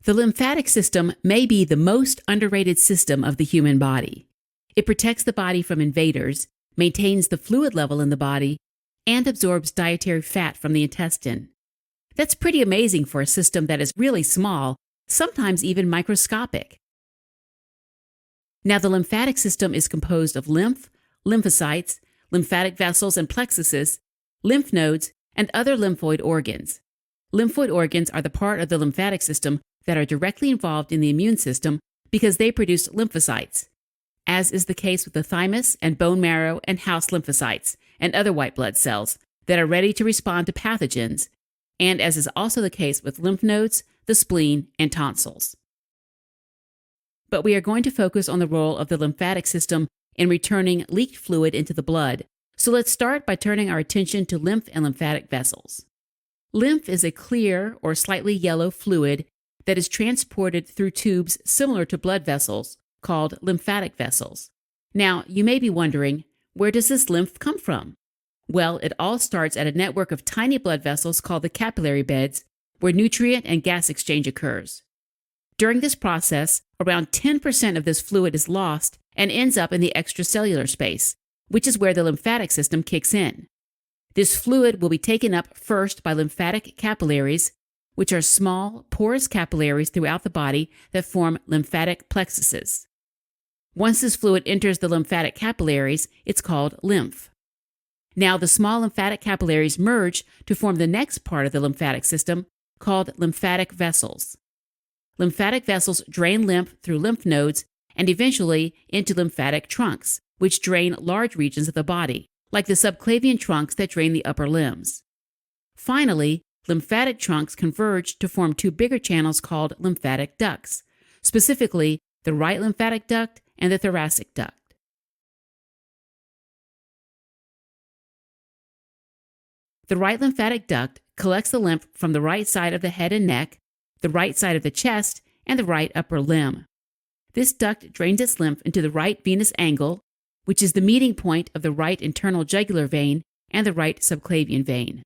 The lymphatic system may be the most underrated system of the human body. It protects the body from invaders, maintains the fluid level in the body, and absorbs dietary fat from the intestine. That's pretty amazing for a system that is really small, sometimes even microscopic. Now, the lymphatic system is composed of lymph, lymphocytes, lymphatic vessels and plexuses, lymph nodes, and other lymphoid organs. Lymphoid organs are the part of the lymphatic system that are directly involved in the immune system because they produce lymphocytes, as is the case with the thymus and bone marrow and house lymphocytes and other white blood cells that are ready to respond to pathogens, and as is also the case with lymph nodes, the spleen, and tonsils. But we are going to focus on the role of the lymphatic system in returning leaked fluid into the blood, so let's start by turning our attention to lymph and lymphatic vessels. Lymph is a clear or slightly yellow fluid that is transported through tubes similar to blood vessels called lymphatic vessels. Now, you may be wondering, where does this lymph come from? Well, it all starts at a network of tiny blood vessels called the capillary beds, where nutrient and gas exchange occurs. During this process, around 10% of this fluid is lost and ends up in the extracellular space, which is where the lymphatic system kicks in. This fluid will be taken up first by lymphatic capillaries, which are small, porous capillaries throughout the body that form lymphatic plexuses. Once this fluid enters the lymphatic capillaries, it's called lymph. Now, the small lymphatic capillaries merge to form the next part of the lymphatic system, called lymphatic vessels. Lymphatic vessels drain lymph through lymph nodes and eventually into lymphatic trunks, which drain large regions of the body, like the subclavian trunks that drain the upper limbs. Finally, lymphatic trunks converge to form two bigger channels called lymphatic ducts, specifically the right lymphatic duct and the thoracic duct. The right lymphatic duct collects the lymph from the right side of the head and neck, the right side of the chest, and the right upper limb. This duct drains its lymph into the right venous angle, which is the meeting point of the right internal jugular vein and the right subclavian vein.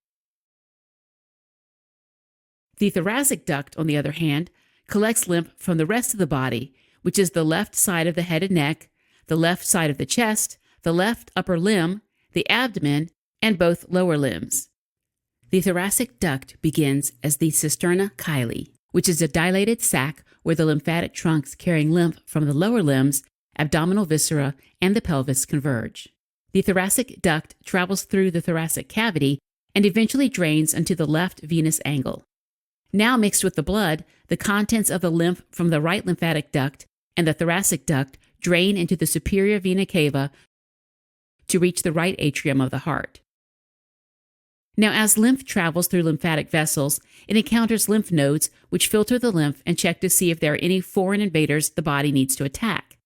The thoracic duct, on the other hand, collects lymph from the rest of the body, which is the left side of the head and neck, the left side of the chest, the left upper limb, the abdomen, and both lower limbs. The thoracic duct begins as the cisterna chyli, which is a dilated sac where the lymphatic trunks carrying lymph from the lower limbs, abdominal viscera, and the pelvis converge. The thoracic duct travels through the thoracic cavity and eventually drains into the left venous angle. Now mixed with the blood, the contents of the lymph from the right lymphatic duct and the thoracic duct drain into the superior vena cava to reach the right atrium of the heart. Now, as lymph travels through lymphatic vessels, it encounters lymph nodes, which filter the lymph and check to see if there are any foreign invaders the body needs to attack.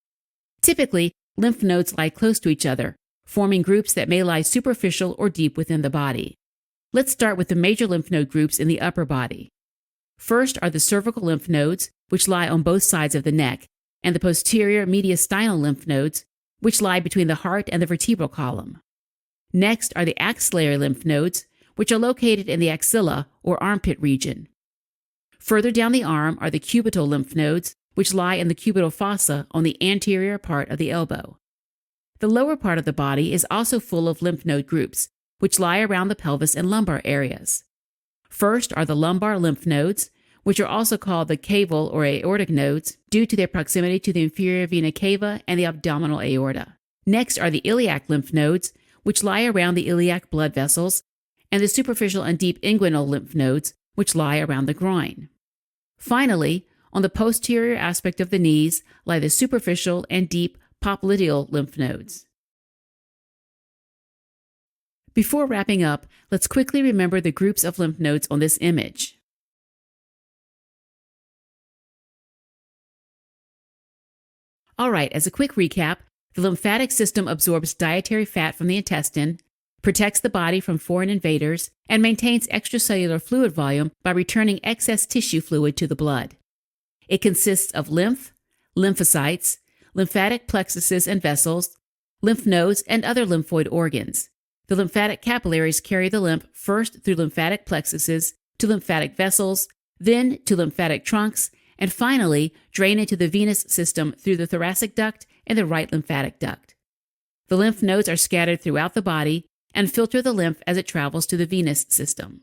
Typically, lymph nodes lie close to each other, forming groups that may lie superficial or deep within the body. Let's start with the major lymph node groups in the upper body. First are the cervical lymph nodes, which lie on both sides of the neck, and the posterior mediastinal lymph nodes, which lie between the heart and the vertebral column. Next are the axillary lymph nodes, which are located in the axilla or armpit region. Further down the arm are the cubital lymph nodes, which lie in the cubital fossa on the anterior part of the elbow. The lower part of the body is also full of lymph node groups, which lie around the pelvis and lumbar areas. First are the lumbar lymph nodes, which are also called the caval or aortic nodes due to their proximity to the inferior vena cava and the abdominal aorta. Next are the iliac lymph nodes, which lie around the iliac blood vessels, and the superficial and deep inguinal lymph nodes, which lie around the groin. Finally, on the posterior aspect of the knees lie the superficial and deep popliteal lymph nodes. Before wrapping up, let's quickly remember the groups of lymph nodes on this image. All right, as a quick recap, the lymphatic system absorbs dietary fat from the intestine, protects the body from foreign invaders, and maintains extracellular fluid volume by returning excess tissue fluid to the blood. It consists of lymph, lymphocytes, lymphatic plexuses and vessels, lymph nodes, and other lymphoid organs. The lymphatic capillaries carry the lymph first through lymphatic plexuses to lymphatic vessels, then to lymphatic trunks, and finally drain into the venous system through the thoracic duct and the right lymphatic duct. The lymph nodes are scattered throughout the body and filter the lymph as it travels to the venous system.